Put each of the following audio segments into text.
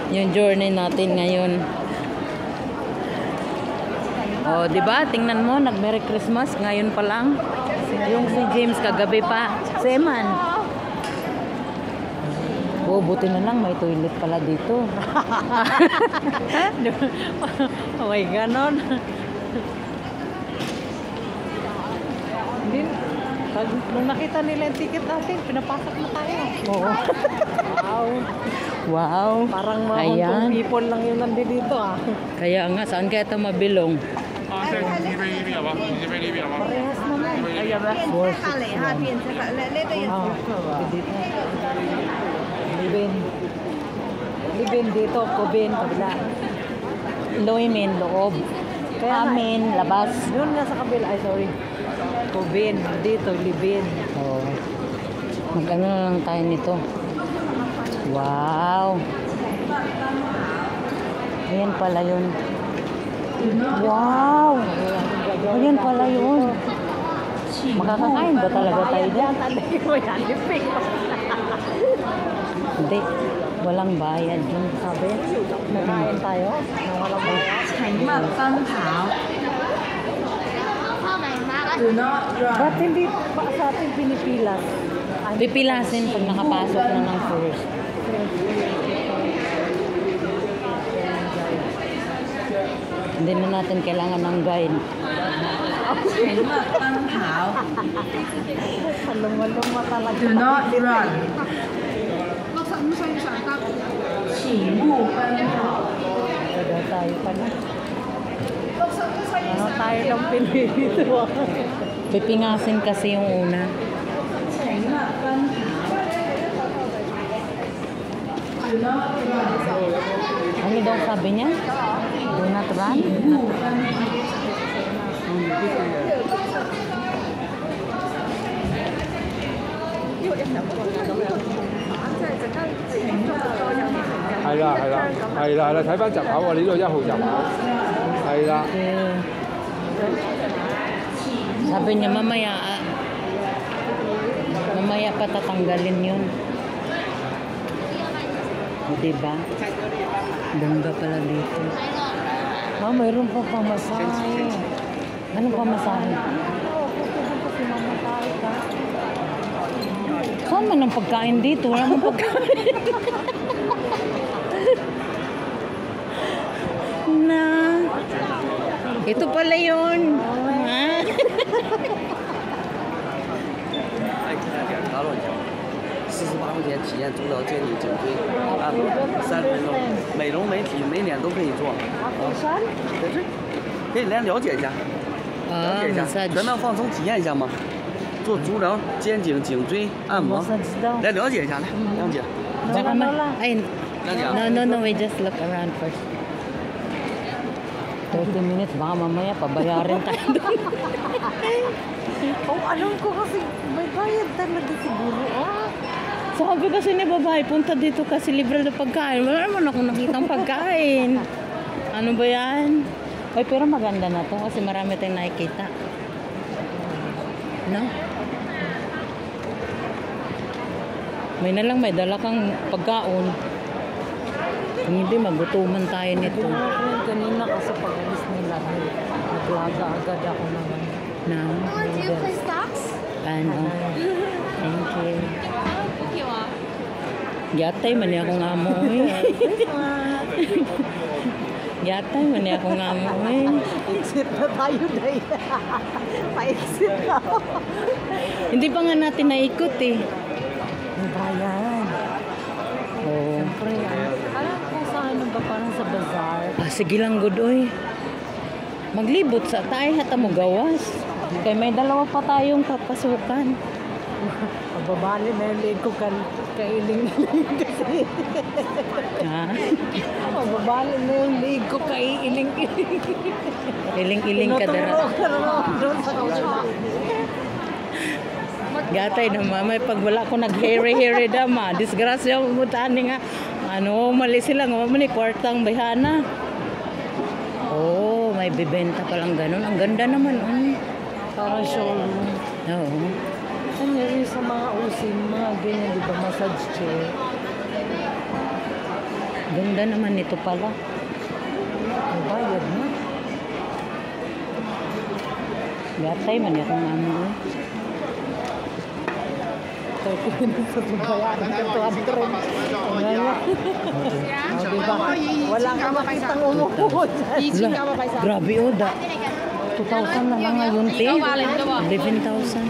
yung journey natin ngayon. Oh, di ba? Tingnan mo, nag-Merry Christmas ngayon pa lang. Yung si James kagabi pa. Si Eman. Oh, buti na lang may toilet pala dito. Okay, ganon. Nung nakita nila yung ticket natin, pinapasok na tayo. Oo. Wow. Wow. Parang mga huntong people lang yung nandito ah. Kaya nga, saan kaya ito mabilong? Parehas naman. Libin dito, Kubin, kabila. Loimin, loob. Amin, labas. Doon nga sa kabila, ay sorry. Kubin, dito, Libin. Oh. Mag-ano lang tayo nito. Wow. Ayan pala yun. Wow. Ayan pala yun. Makakakain ba talaga tayo dyan? Hindi. Walang bayad yun. Sabi, nakain tayo. Walang bayad. Ba't hindi pa sa atin pinipilas? Pipilasin pag nakapasok na ng first. Hindi na natin kailangan ng guide. Halong-halong talaga. Do not run. Kada tayo pa na. Ano tayo lang pinito? Pipingasin kasi yung una. Ano daw sabi niya? Do not run?係啦，睇翻閘口喎，呢度1號閘口，係啦。Sabi niya mamaya pa tatanggalin yun. O, diba? Ganda pala dito. Ah, mayroon pa pamasahe. Anong pamasahe? Saan man ang pagkain dito? Wala mang pagkain. Na. Ito pala yun. Ha? 48块钱体验足疗肩颈颈椎按摩3分钟，美容美体美脸都可以做。在这可以来了解一下，了解一下，咱们放松体验一下吗？做足疗肩颈颈椎按摩，来了解一下，来，亮姐。No, we just look around first. 30 minutes, baka mamaya pabayarin tayo doon. Oh, alam ko kasi may bayad talaga siguro. Sabi kasi ni babae, punta dito kasi libre na pagkain. Wala naman akong nakitang pagkain. Ano ba yan? Ay, pero maganda na to kasi marami tayong nakikita. No? May na lang, may dala kang pagkaon. Kung hindi, magutuman tayo nito. Kanina kasi pag-alis nila, naglaga agad ako naman. No? Do you play stocks? Ano? Thank you. Gatay man niya akong amo eh. Gatay man niya akong amo eh. Exit na tayo dahil. Pa-exit na. Hindi pa nga natin naikot eh. Ang bayan. Oo. Siyempre, alam ko sa ano ba parang sa bazaar. Sige lang good oy. Maglibot sa tayo hata mo gawas. Kaya may dalawa pa tayong papasukan. Pababali na yung leg ko kailing-iling kasi. Ha? Pababali na yung leg ko kailing-iling. Iling-iling ka dara. Doon sa kausap. Gatay na mamay pag wala ko nag-hairy dama. Disgrasya mo tani nga. Ano, mali sila nga man kwartang bayhana. Oh, may bibenta pa lang ganun. Ang ganda naman. Parang showroom. Oo. Ano yun sa mga usin, mga ganyan, di ba, massage chair? Ganda naman nito pala. Ang bayad na. Gatay man yan kung ano. 30 minutes sa bayaran ka 200. Ngayon. Diba? Wala ka makitang umupo dyan. Grabe o, 2,000 na lang ngayon, te. 11,000. 11,000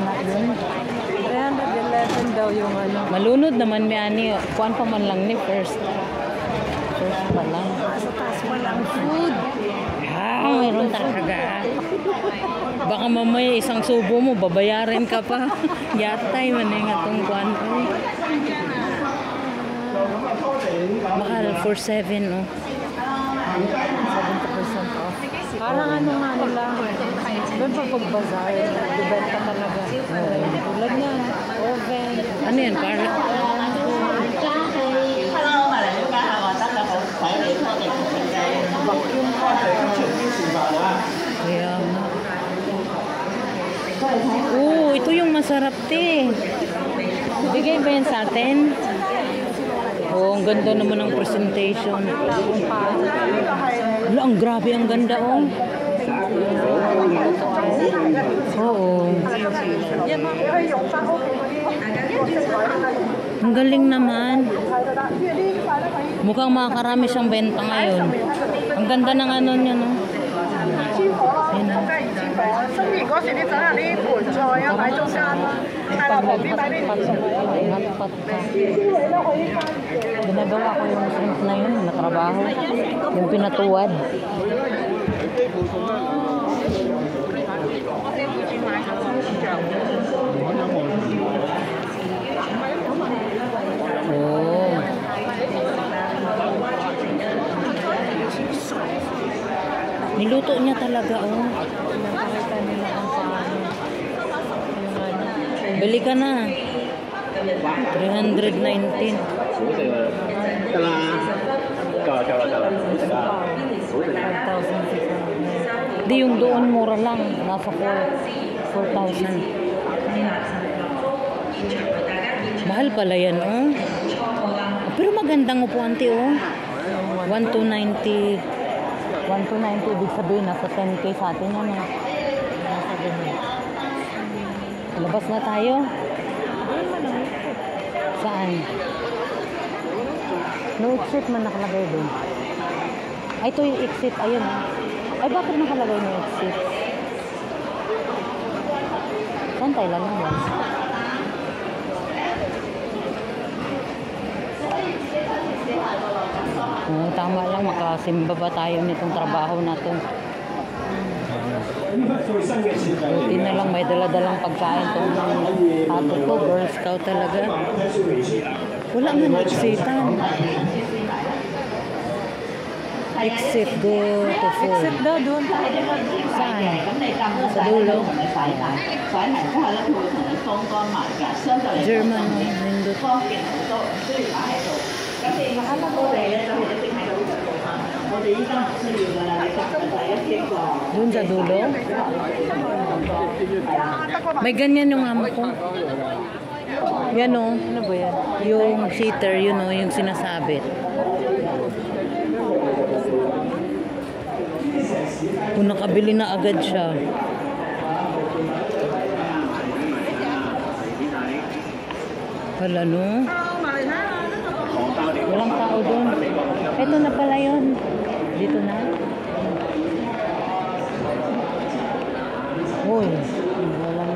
na yun. 311 daw yung ano. Malunod naman may ani. Kuan pa man lang ni first. First pa lang. Sa taas mo lang food. Mayroon talaga. Baka mamaya isang subo mo, babayarin ka pa. Yatay man yung atong kuan. Mahal, 4,700, oh. 70% off. Parang ano nga nila. Doon pa pag-bazaar. Dibenta talaga. Tulad niya. Oven. Ano yan? Parang... Vacuum pa. Kaya nga. Ito yung masarap, te. Bigay ba yan sa atin? Ang ganda naman ng presentation. Wala, ang grabe, ang ganda, oh. Oo. Ang galing naman. Mukhang makakarami siyang benta ngayon. Ang ganda ng ano niya, no? Ayan, oh. Hotpot pa. Ginagawa ko yung shrimp na yun, natrabaho. Yung pinatuwad. Oh. Niluto niya talaga, oh. Nakakita nila kung paano. Bili ka na. 319. Di yung doon mura lang. Nasa 4,000. Mahal pala yan, oh. Pero magandang upuan, te, oh. 1,290. 1,290, ibig sabihin, nasa 10K sa atin yan, eh. Nasa ganyan. Labas na tayo. Saan? No exit man nakalagay doon. Ay, ito yung exit. Ayun. Ay, bakit nakalagay no exit? Saan tayo lang yan? Tama lang, makasimba ba tayo nitong trabaho na to. Buti na lang may dala-dalang pagkain itong ate ko, Girl Scout talaga. Wala nga na-exitan. Exit, go to food. Exit daw doon. Saan? Sa dulo? German, nindot. Doon sa dulo? May ganyan yung amo ko. Yan, o. Ano ba yan? Yung heater, yun, o. Yung sinasabit. Kung nakabili na agad siya. Wala, no? Walang tao doon. Ito na pala yun. Dito na. Uy, wala na.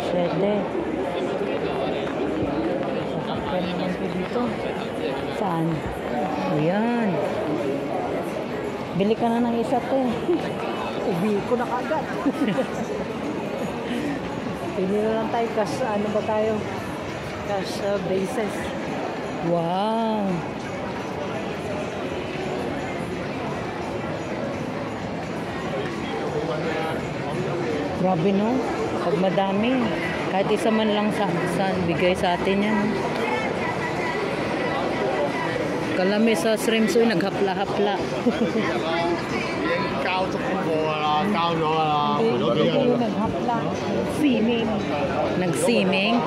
Shede. Sasakyan naman po dito. Saan? Ayan. Bili ka na ng isa to. Ubi ko na kagad. Pili na lang tayo. Cash, ano ba tayo? Cash basis. Wow. Grabe, no? Pag madami, kahit isa man lang sa bigay sa atin yan. Kalami sa shrimp soy, naghapla-hapla. Naghapla. Siming. Nagsiming.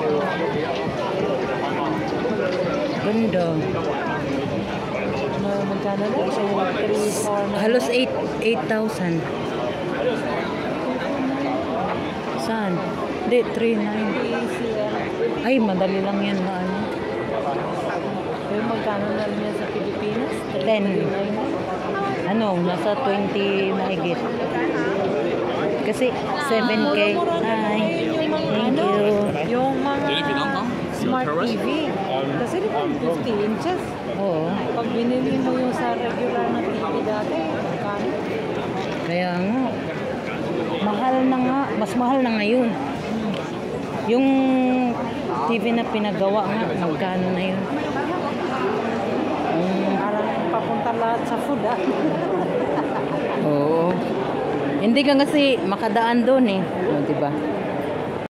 Ganda. Magkano na? Isa yung 3, 4, Halos 8,000. Saan? Hindi, 3,900. Ay, madali lang yan maano. Pero magkano na rin yan sa Pilipinas? 10. Ano, nasa 20 mahigit. Kasi 7K. Hi. Thank you. Yung mga smart TV. Kasi di ba 50 inches? Oo. Pag binili mo yung sa regular na TV dati, magkano? Kaya nga. Mahal na nga. Mas mahal na ngayon. Yung TV na pinagawa nga, magkano na yun? Parang papunta lahat sa food ah. Oo. Hindi ka kasi makadaan doon eh. O, diba?